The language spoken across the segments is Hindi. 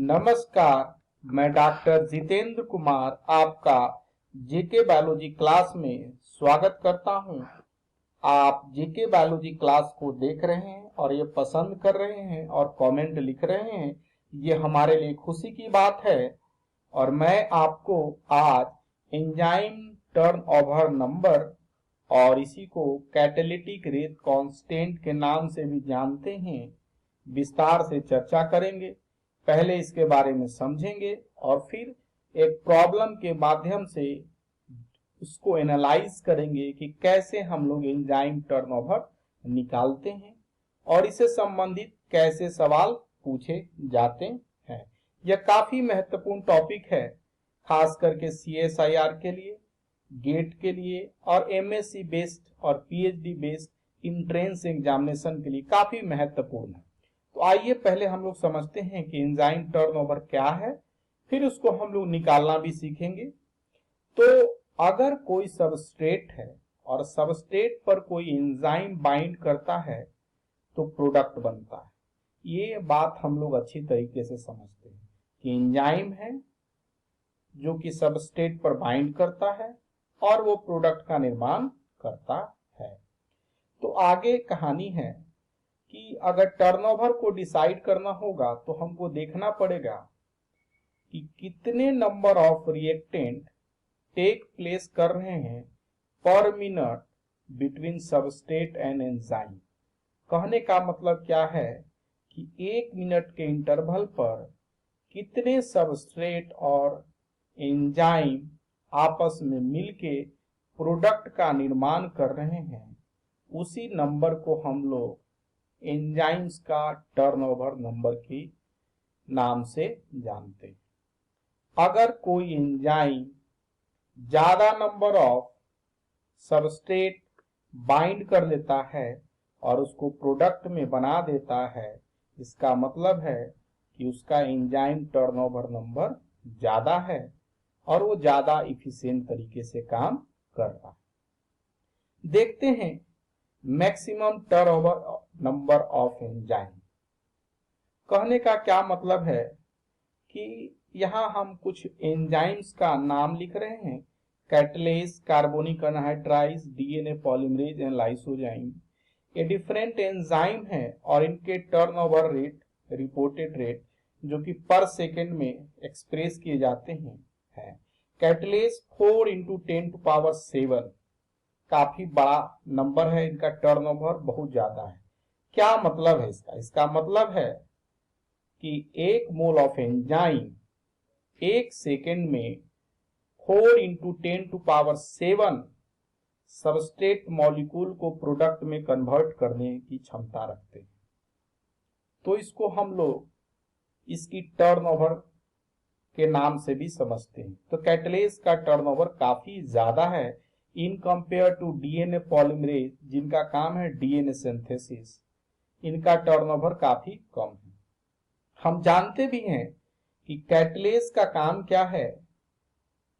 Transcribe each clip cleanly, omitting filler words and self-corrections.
नमस्कार, मैं डॉक्टर जितेंद्र कुमार आपका जीके बायोलॉजी क्लास में स्वागत करता हूं। आप जीके बायोलॉजी क्लास को देख रहे हैं और ये पसंद कर रहे हैं और कमेंट लिख रहे हैं, ये हमारे लिए खुशी की बात है। और मैं आपको आज एंजाइम टर्नओवर नंबर और इसी को कैटालिटिक रेट कांस्टेंट के नाम से भी जानते हैं, विस्तार से चर्चा करेंगे। पहले इसके बारे में समझेंगे और फिर एक प्रॉब्लम के माध्यम से उसको एनालाइज करेंगे कि कैसे हम लोग एंजाइम टर्नओवर निकालते हैं और इससे संबंधित कैसे सवाल पूछे जाते हैं। यह काफी महत्वपूर्ण टॉपिक है, खास करके CSIR के लिए, गेट के लिए और MSc बेस्ड और PhD बेस्ड इंट्रेंस एग्जामिनेशन के लिए काफी महत्वपूर्ण है। तो आइए पहले हम लोग समझते हैं कि एंजाइम टर्नओवर क्या है, फिर उसको हम लोग निकालना भी सीखेंगे। तो अगर कोई सबस्ट्रेट है और सबस्ट्रेट पर कोई एंजाइम बाइंड करता है तो प्रोडक्ट बनता है। ये बात हम लोग अच्छी तरीके से समझते हैं कि एंजाइम है जो कि सबस्ट्रेट पर बाइंड करता है और वो प्रोडक्ट का निर्माण करता है। तो आगे कहानी है कि अगर टर्नओवर को डिसाइड करना होगा तो हमको देखना पड़ेगा कि कितने number of reactant take place कर रहे हैं पर minute between substrate and enzyme. कहने का मतलब क्या है कि 1 मिनट के इंटरवल पर कितने सबस्ट्रेट और एंजाइम आपस में मिलके प्रोडक्ट का निर्माण कर रहे हैं, उसी नंबर को हम लोग एंजाइम्स का टर्नओवर नंबर की नाम से जानते हैं। अगर कोई एंजाइम ज्यादा नंबर ऑफ सबस्ट्रेट बाइंड कर लेता है और उसको प्रोडक्ट में बना देता है, इसका मतलब है कि उसका एंजाइम टर्नओवर नंबर ज्यादा है और वो ज्यादा इफिशिएंट तरीके से काम कर रहा है। देखते हैं maximum turnover number of enzyme. कहने का क्या मतलब है कि यहां हम कुछ एंजाइम्स का नाम लिख रहे हैं, catalase, carbonic anhydrase, DNA polymerase and lysozyme. ये डिफरेंट एंजाइम है और इनके टर्नओवर रेट, रिपोर्टेड रेट, जो कि पर सेकेंड में एक्सप्रेस किए जाते हैं, है कैटलेज 4 × 10⁻⁷ काफी बड़ा नंबर है, इनका टर्नओवर बहुत ज्यादा है। क्या मतलब है इसका मतलब है कि 1 मोल ऑफ एंजाइम 1 सेकेंड में 4 × 10⁻⁷ सबस्ट्रेट मॉलिक्यूल को प्रोडक्ट में कन्वर्ट करने की क्षमता रखते हैं। तो इसको हम लोग इसकी टर्नओवर के नाम से भी समझते हैं। तो कैटलेज का टर्नओवर काफी ज्यादा है in compare to DNA polymerase, जिनका काम है DNA सिंथेसिस, इनका टर्नओवर काफी कम है। हम जानते भी हैं कि कैटलेज का काम क्या है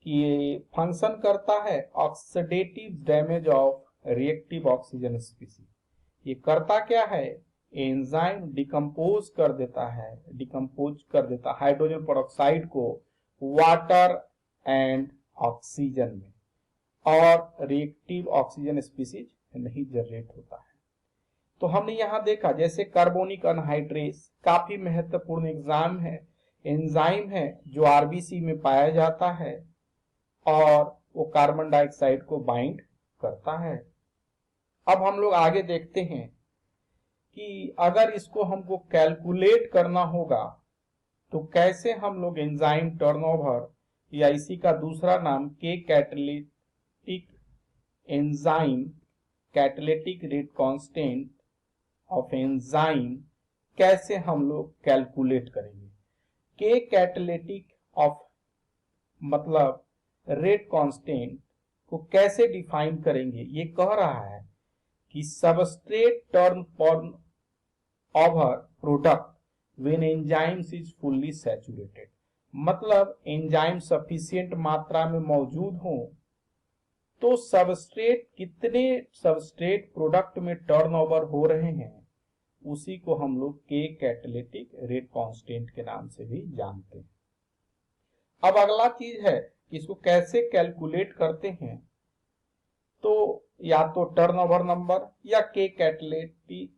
कि ये फंक्शन करता है oxidative damage of reactive oxygen species. ये करता क्या है, एंजाइम डिकम्पोज कर देता हाइड्रोजन पेरोक्साइड को वाटर एंड ऑक्सीजन में, और रिएक्टिव ऑक्सीजन स्पीसीज नहीं जनरेट होता है। तो हमने यहां देखा जैसे कार्बोनिक अनहाइड्रेज काफी महत्वपूर्ण एंजाइम है जो RBC में पाया जाता है और वो कार्बन डाइऑक्साइड को बाइंड करता है। अब हम लोग आगे देखते हैं कि अगर इसको हमको कैलकुलेट करना होगा तो कैसे हम लोग एंजाइम टर्नओवर, या इसी का दूसरा नाम catalytic enzyme catalytic rate constant of enzyme, कैसे हम लोग कैलकुलेट करेंगे। कैटालिटिक ऑफ मतलब रेट कांस्टेंट को कैसे डिफाइन करेंगे। ये कह रहा है कि substrate turnover product when enzymes is fully saturated, मतलब एंजाइम सफिशिएंट मात्रा में मौजूद हो तो सबस्ट्रेट कितने सबस्ट्रेट प्रोडक्ट में टर्नओवर हो रहे हैं उसी को हम लोग के कैटालिटिक रेट कांस्टेंट के नाम से भी जानते हैं। अब अगला चीज है कि इसको कैसे कैलकुलेट करते हैं। तो या तो टर्नओवर नंबर या के catalytic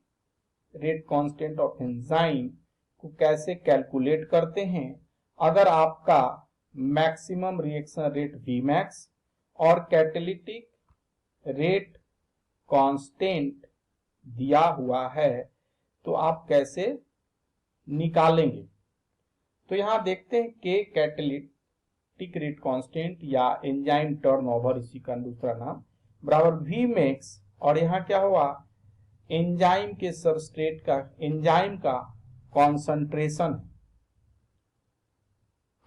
rate constant of enzyme को कैसे कैलकुलेट करते हैं। अगर आपका मैक्सिमम रिएक्शन रेट Vmax और कैटालिटिक रेट कांस्टेंट दिया हुआ है तो आप कैसे निकालेंगे। तो यहां देखते हैं के कैटालिटिक रेट कांस्टेंट या एंजाइम टर्नओवर, इसी का दूसरा नाम, बराबर Vmax, और यहां क्या हुआ, एंजाइम के सबस्ट्रेट का, एंजाइम का कॉन्सेंट्रेशन।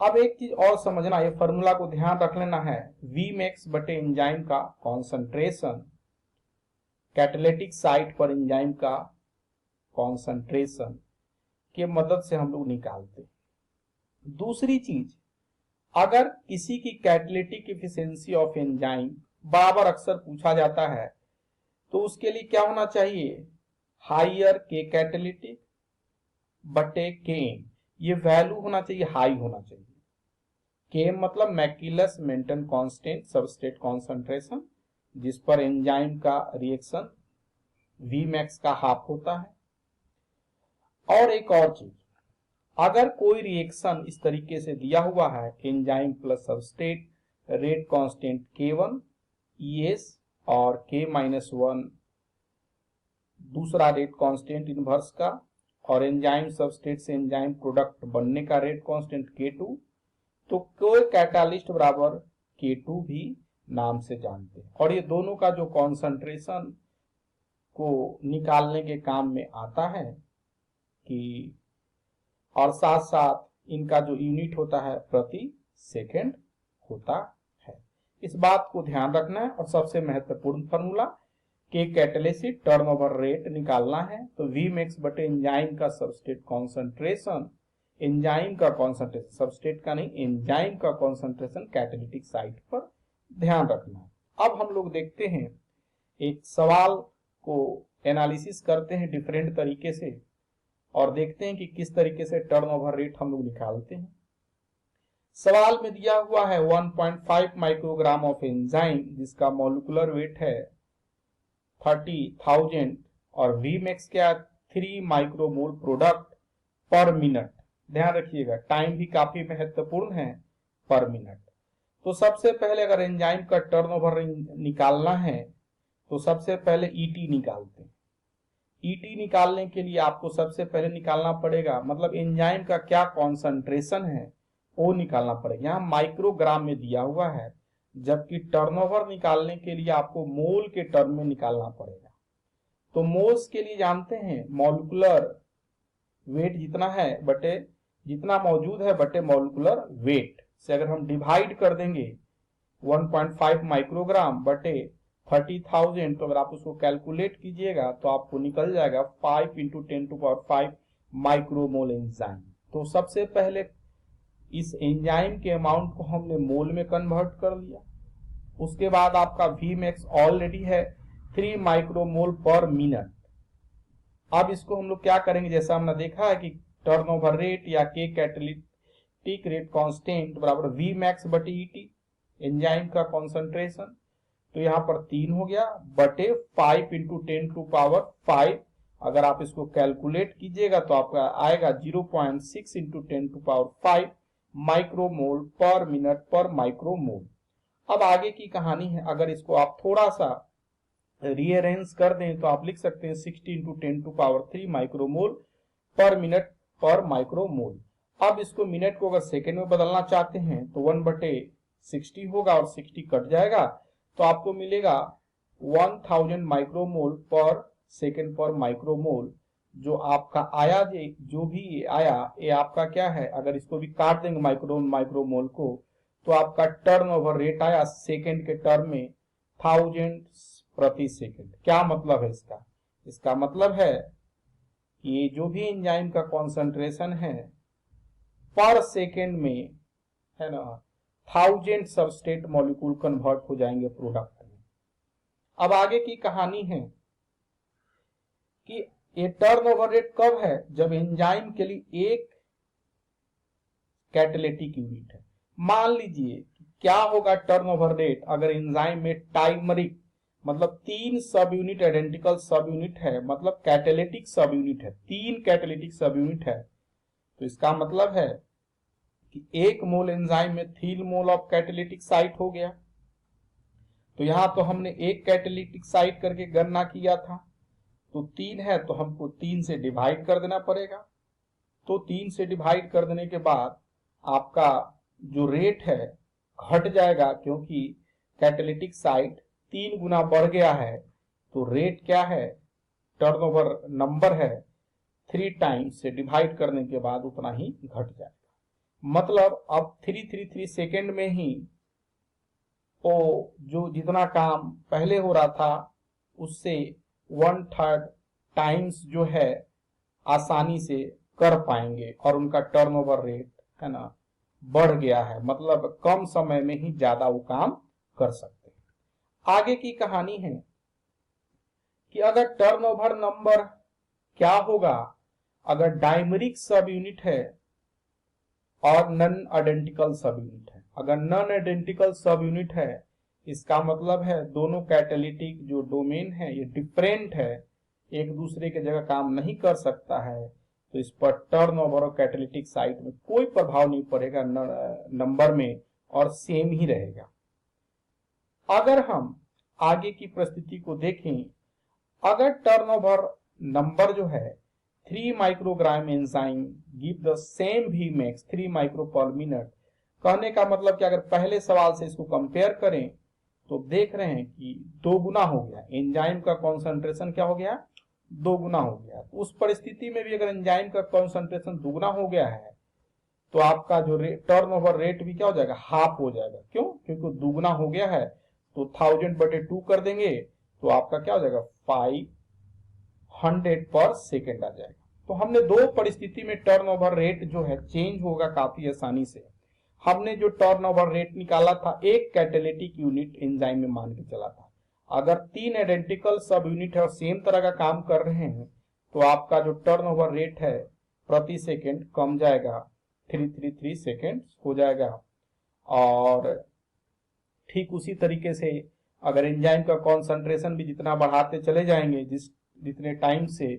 अब एक चीज और समझना, ये फॉर्मूला को ध्यान रख लेना है, Vmax बटे एंजाइम का कॉन्सेंट्रेशन, कैटालिटिक साइट पर एंजाइम का कॉन्सेंट्रेशन के मदद से हम लोग निकालते हैं। दूसरी चीज, अगर किसी की कैटालिटिक एफिशिएंसी ऑफ एंजाइम बराबर अक्सर पूछा जाता है तो उसके लिए क्या होना चाहिए, हाइयर के कैटालिटिक बटे के, ये वैल्यू होना चाहिए, हाई होना चाहिए। के मतलब मैक्यूलस मेंटन कांस्टेंट सबस्ट्रेट कॉन्सेंट्रेशन, जिस पर एंजाइम का रिएक्शन Vmax का हाफ होता है। और एक और चीज, अगर कोई रिएक्शन इस तरीके से दिया हुआ है, enzyme plus substrate rate constant K1 ES और K-1 दूसरा रेट कांस्टेंट इनवर्स का, और एंजाइम सबस्ट्रेट से एंजाइम प्रोडक्ट बनने का रेट कांस्टेंट K2, तो कोई कैटालिस्ट बराबर K2 भी नाम से जानते हैं। और ये दोनों का जो कॉन्सेंट्रेशन को निकालने के काम में आता है कि, और साथ साथ इनका जो यूनिट होता है प्रति सेकंड होता है। इस बात को ध्यान रखना है। और सबसे महत्वपूर्ण फॉर्मूला, के कैटालिसिस टर्नओवर रेट निकालना है तो Vmax बटे एंजाइम का सबस्ट्रेट कॉन्सेंट्रेशन, एंजाइम का कॉन्सेंट्रेशन, सबस्ट्रेट का नहीं, एंजाइम का कॉन्सेंट्रेशन कैटालिटिक साइट पर ध्यान रखना है। अब हम लोग देखते हैं, एक सवाल को एनालिसिस करते हैं डिफरेंट तरीके से और देखते हैं कि किस तरीके से टर्नओवर रेट हम लोग निकालते हैं। सवाल में दिया हुआ है 1.5 माइक्रोग्राम ऑफ एंजाइम जिसका मॉलिक्यूलर वेट है 30,000 और Vmax क्या, 3 माइक्रोमोल प्रोडक्ट पर मिनट। ध्यान रखिएगा, टाइम भी काफी महत्वपूर्ण है, पर मिनट। तो सबसे पहले अगर एंजाइम का टर्नओवर निकालना है तो सबसे पहले ET निकालते हैं। ET निकालने के लिए आपको सबसे पहले निकालना पड़ेगा, मतलब एंजाइम का क्या कॉन्सेंट्रेशन है वो निकालना पड़ेगा। यहाँ माइक्रोग्राम में दिया हुआ है, जबकि टर्नओवर निकालने के लिए आपको मोल के टर्म में निकालना पड़ेगा। तो मोल्स के लिए जानते हैं, मॉलिक्यूलर वेट जितना है बटे, जितना मौजूद है बटे मॉलिक्यूलर वेट से अगर हम डिवाइड कर देंगे 1.5 माइक्रोग्राम बटे 30,000, तो अगर आप उसको कैलकुलेट कीजिएगा तो आपको निकल जाएगा 5 × 10⁵ माइक्रोमोल एंजाइम। तो सबसे पहले इस एंजाइम के अमाउंट को हमने मोल में कन्वर्ट कर लिया। उसके बाद आपका Vmax ऑलरेडी है 3 माइक्रोमोल पर मिनट। अब इसको हम लोग क्या करेंगे, जैसा हमने देखा है कि टर्नओवर रेट या के कैटालिटिक रेट कांस्टेंट बराबर Vmax बटे ET, एंजाइम का कॉन्सेंट्रेशन, तो यहाँ पर 3 हो गया बटे 5 × 10⁵। अगर आप इसको कैलकुलेट कीजिएगा तो आपका आएगा 0.6 × 10⁵ माइक्रोमोल पर मिनट पर माइक्रोमोल। अब आगे की कहानी है, अगर इसको आप थोड़ा सा रीअरेंज कर दें तो आप लिख सकते हैं 60 × 10⁵ माइक्रोमोल पर मिनट पर माइक्रोमोल। अब इसको मिनट को अगर सेकेंड में बदलना चाहते हैं तो 1/60 होगा और 60 कट जाएगा तो आपको मिलेगा 1000 माइक्रोमोल पर सेकेंड पर माइक्रोमोल। जो आपका आया, जो भी आया ये आपका क्या है, अगर इसको भी काट देंगे माइक्रोमोल को तो आपका टर्नओवर रेट आया सेकेंड के टर्म में 1000 प्रति सेकेंड। क्या मतलब है इसका, इसका मतलब है कि ये जो भी एंजाइम का कॉन्सेंट्रेशन है पर सेकेंड में, है ना, 1000 सबस्ट्रेट मॉलिक्यूल कन्वर्ट हो जाएंगे प्रोडक्ट में। अब आगे की कहानी है कि ये टर्नओवर रेट कब है? जब एंजाइम के लिए एक कैटालिटिक यूनिट है। मान लीजिए क्या होगा टर्नओवर रेट अगर एंजाइम में टाइमरिक मतलब 3 सब यूनिट आइडेंटिकल सब यूनिट है, मतलब कैटालिटिक सब यूनिट है, 3 कैटालिटिक सब यूनिट है, तो इसका मतलब है कि 1 मोल एंजाइम में 3 मोल ऑफ कैटालिटिक साइट हो गया। तो यहां तो हमने एक कैटालिटिक साइट करके गणना किया था, तो 3 है तो हमको 3 से डिवाइड कर देना पड़ेगा। तो 3 से डिवाइड कर देने के बाद आपका जो रेट है घट जाएगा, क्योंकि कैटालिटिक साइट 3 गुना बढ़ गया है। तो रेट क्या है? टर्नओवर नंबर है, 3 टाइम्स से डिवाइड करने के बाद उतना ही घट जाएगा। मतलब अब 333 सेकेंड में ही वो जो जितना काम पहले हो रहा था उससे 1/3 टाइम्स जो है आसानी से कर पाएंगे, और उनका टर्नओवर रेट है ना बढ़ गया है, मतलब कम समय में ही ज्यादा वो काम कर सकते हैं। आगे की कहानी है कि अगर टर्नओवर नंबर क्या होगा अगर डायमरिक सब यूनिट है और नॉन आइडेंटिकल सब यूनिट है। अगर नॉन आइडेंटिकल सब यूनिट है इसका मतलब है दोनों कैटालिटिक जो डोमेन है ये डिफरेंट है, एक दूसरे के जगह काम नहीं कर सकता है, तो इस पर टर्नओवर और कैटालिटिक साइट में कोई प्रभाव नहीं पड़ेगा नंबर में, और सेम ही रहेगा। अगर हम आगे की परिस्थिति को देखें, अगर टर्नओवर नंबर जो है 3 microgram enzyme give the same Vmax 3 micro पर मिनट, कहने का मतलब कि अगर पहले सवाल से इसको कंपेयर करें तो देख रहे हैं कि 2 गुना हो गया एंजाइम का कॉन्सेंट्रेशन, क्या हो गया? 2 गुना हो गया। तो उस परिस्थिति में भी अगर एंजाइम का कॉन्सेंट्रेशन 2 गुना हो गया है तो आपका जो टर्नओवर रेट भी क्या हो जाएगा? हाफ हो जाएगा। क्यों? क्योंकि 2 गुना हो गया है, तो 1000/2 कर देंगे तो आपका क्या हो जाएगा? 500 पर सेकेंड आ जाएगा। तो हमने 2 परिस्थिति में टर्नओवर रेट जो है चेंज होगा काफी आसानी से। हमने जो टर्नओवर रेट निकाला था एक कैटालिटिक यूनिट एंजाइम में मान के चला था। अगर 3 आइडेंटिकल सब यूनिट है और सेम तरह का काम कर रहे हैं तो आपका जो टर्नओवर रेट है प्रति सेकेंड कम जाएगा, 333 सेकेंड हो जाएगा। और ठीक उसी तरीके से अगर एंजाइम का कॉन्सेंट्रेशन भी जितना बढ़ाते चले जाएंगे जितने टाइम से,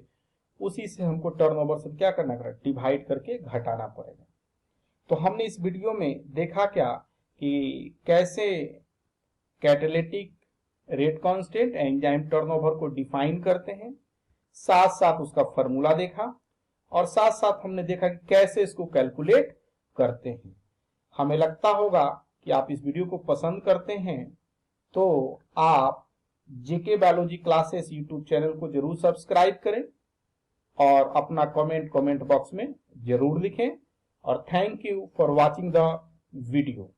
उसी से हमको टर्नओवर से क्या करना पड़ेगा? डिवाइड करके घटाना पड़ेगा। तो हमने इस वीडियो में देखा क्या कि कैसे catalytic rate constant enzyme turnover को डिफाइन करते हैं, साथ साथ उसका फॉर्मूला देखा, और साथ साथ हमने देखा कि कैसे इसको कैलकुलेट करते हैं। हमें लगता होगा कि आप इस वीडियो को पसंद करते हैं, तो आप जेके बायोलॉजी क्लासेस यूट्यूब चैनल को जरूर सब्सक्राइब करें और अपना कमेंट बॉक्स में जरूर लिखें। और thank you for watching the video.